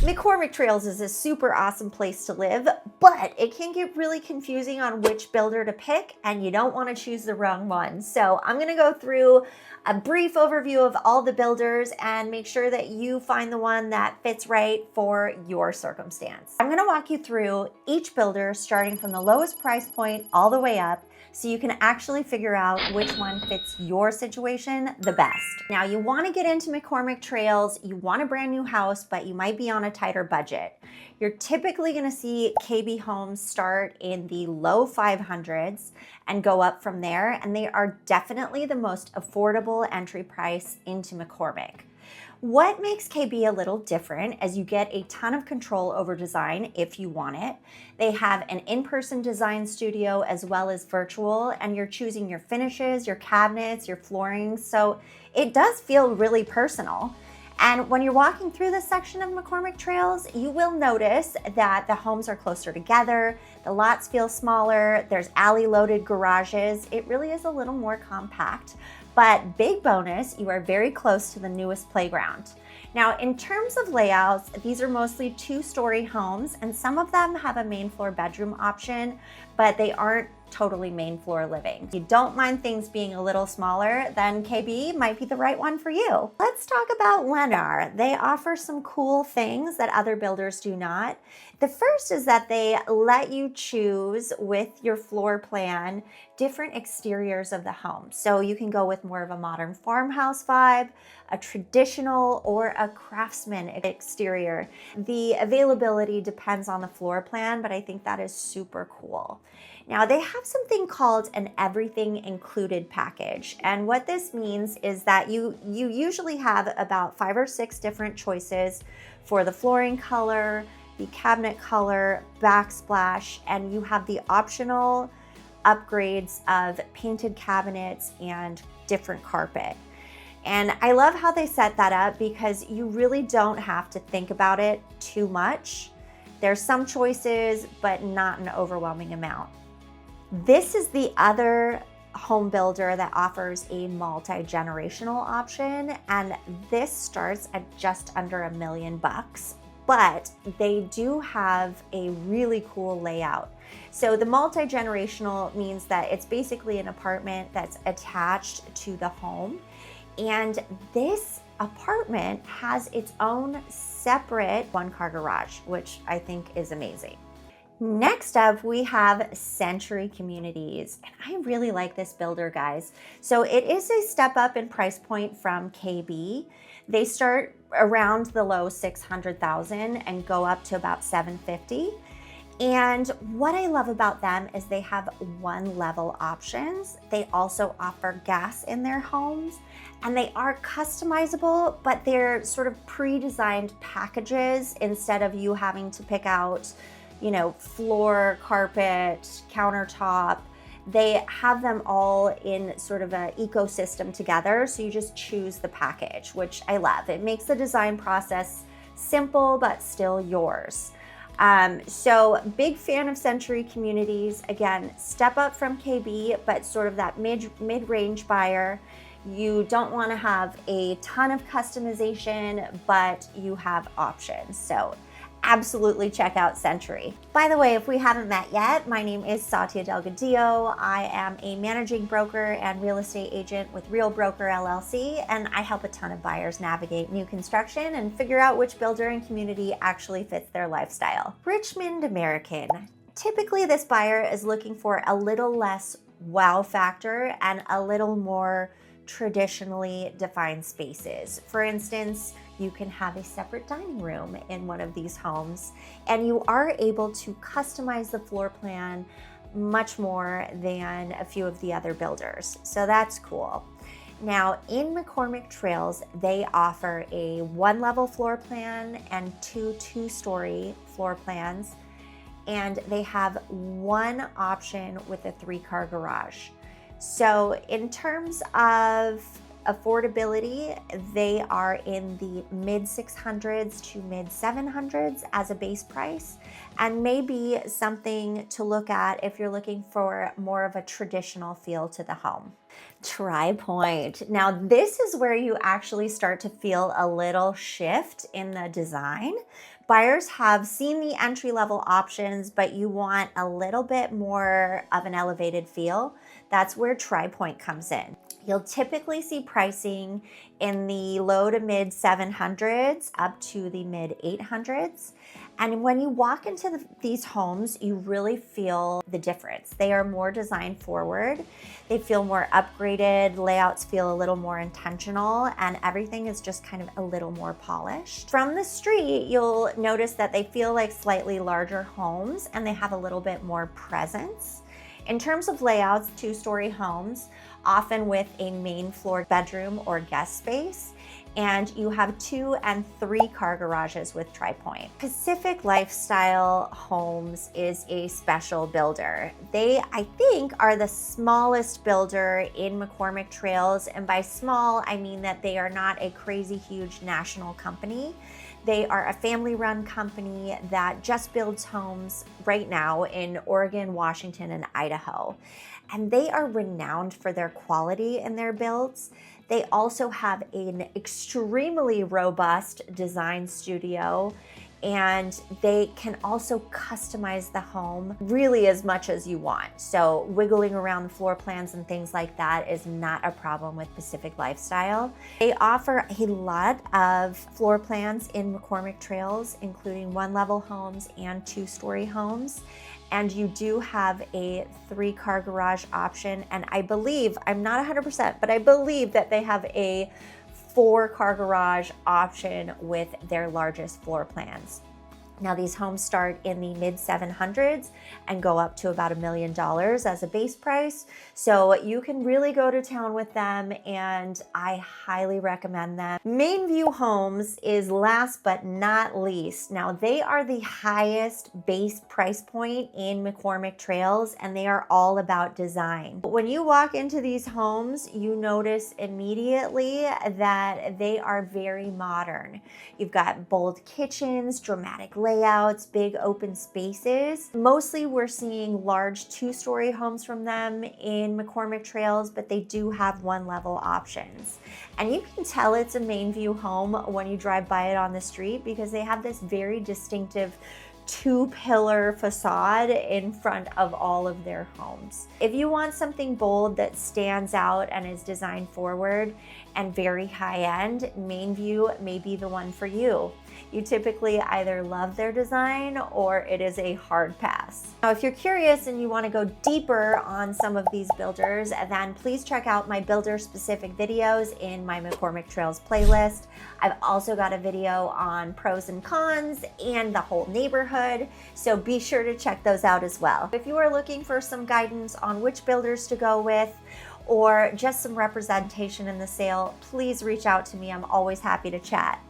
McCormick Trails is a super awesome place to live, but it can get really confusing on which builder to pick, and you don't want to choose the wrong one. So I'm going to go through a brief overview of all the builders and make sure that you find the one that fits right for your circumstance. I'm going to walk you through each builder starting from the lowest price point all the way up, so you can actually figure out which one fits your situation the best. Now, you want to get into McCormick Trails, you want a brand new house, but you might be on a tighter budget. You're typically going to see KB homes start in the low 500s and go up from there, and they are definitely the most affordable entry price into McCormick. What makes KB a little different is you get a ton of control over design if you want it. They have an in-person design studio as well as virtual, and you're choosing your finishes, your cabinets, your flooring, so it does feel really personal. And when you're walking through this section of McCormick Trails, you will notice that the homes are closer together, the lots feel smaller, there's alley-loaded garages. It really is a little more compact. But big bonus, you are very close to the newest playground. Now, in terms of layouts, these are mostly two-story homes, and some of them have a main floor bedroom option, but they aren't totally main floor living. If you don't mind things being a little smaller, then KB might be the right one for you. Let's talk about Lennar. They offer some cool things that other builders do not. The first is that they let you choose with your floor plan different exteriors of the home. So you can go with more of a modern farmhouse vibe, a traditional, or a craftsman exterior. The availability depends on the floor plan, but I think that is super cool. Now, they have something called an everything included package. And what this means is that you usually have about 5 or 6 different choices for the flooring color, the cabinet color, backsplash, and you have the optional upgrades of painted cabinets and different carpet. And I love how they set that up because you really don't have to think about it too much. There's some choices, but not an overwhelming amount. This is the other home builder that offers a multi-generational option, and this starts at just under $1 million, but they do have a really cool layout. So the multi-generational means that it's basically an apartment that's attached to the home, and this apartment has its own separate one-car garage, which I think is amazing. Next up, we have Century Communities, and I really like this builder, guys. So it is a step up in price point from KB. They start around the low 600,000 and go up to about 750. And what I love about them is they have one level options. They also offer gas in their homes, and they are customizable, but they're sort of pre-designed packages instead of you having to pick out, floor, carpet, countertop. They have them all in sort of an ecosystem together, so you just choose the package, which I love. It makes the design process simple, but still yours. So big fan of Century Communities. Again, step up from KB, but sort of that mid-range buyer. You don't want to have a ton of customization, but you have options. So absolutely check out Century. By the way, if we haven't met yet, my name is Satya Delgadillo. I am a managing broker and real estate agent with Real Broker LLC, and I help a ton of buyers navigate new construction and figure out which builder and community actually fits their lifestyle. Richmond American. Typically, this buyer is looking for a little less wow factor and a little more traditionally defined spaces. For instance, you can have a separate dining room in one of these homes, and you are able to customize the floor plan much more than a few of the other builders. So that's cool. Now, in McCormick Trails, they offer a one-level floor plan and two-story floor plans, and they have one option with a 3-car garage. So in terms of affordability, they are in the mid 600s to mid 700s as a base price, and maybe something to look at if you're looking for more of a traditional feel to the home. Tri-Point. Now this is where you actually start to feel a little shift in the design, Buyers have seen the entry-level options, but you want a little bit more of an elevated feel. That's where Tri-Pointe comes in. You'll typically see pricing in the low to mid 700s up to the mid 800s. And when you walk into these homes, you really feel the difference. They are more design forward. They feel more upgraded. Layouts feel a little more intentional, and everything is just kind of a little more polished. From the street, you'll notice that they feel like slightly larger homes and they have a little bit more presence. In terms of layouts, 2-story homes, often with a main floor bedroom or guest space, and you have 2 and 3 car garages with Tri-Pointe. Pacific Lifestyle Homes is a special builder. They, I think, are the smallest builder in McCormick Trails, and by small, I mean that they are not a crazy huge national company. They are a family-run company that just builds homes right now in Oregon, Washington, and Idaho. And they are renowned for their quality in their builds. They also have an extremely robust design studio, and they can also customize the home really as much as you want. So wiggling around the floor plans and things like that is not a problem with Pacific Lifestyle. They offer a lot of floor plans in McCormick Trails, including 1-level homes and 2-story homes. And you do have a 3-car garage option. And I believe, I'm not 100%, but I believe that they have a 4-car garage option with their largest floor plans. Now, these homes start in the mid 700s and go up to about $1 million as a base price. So you can really go to town with them, and I highly recommend them. Mainview Homes is last but not least. Now, they are the highest base price point in McCormick Trails, and they are all about design. When you walk into these homes, you notice immediately that they are very modern. You've got bold kitchens, dramatic layouts, big open spaces. Mostly we're seeing large 2-story homes from them in McCormick Trails, but they do have 1-level options. And you can tell it's a Mainview home when you drive by it on the street, because they have this very distinctive 2-pillar facade in front of all of their homes. If you want something bold that stands out and is design forward and very high end, Mainview may be the one for you. You typically either love their design or it is a hard pass. Now, if you're curious and you want to go deeper on some of these builders, then please check out my builder specific videos in my McCormick Trails playlist. I've also got a video on pros and cons and the whole neighborhood, so be sure to check those out as well. If you are looking for some guidance on which builders to go with, or just some representation in the sale, please reach out to me. I'm always happy to chat.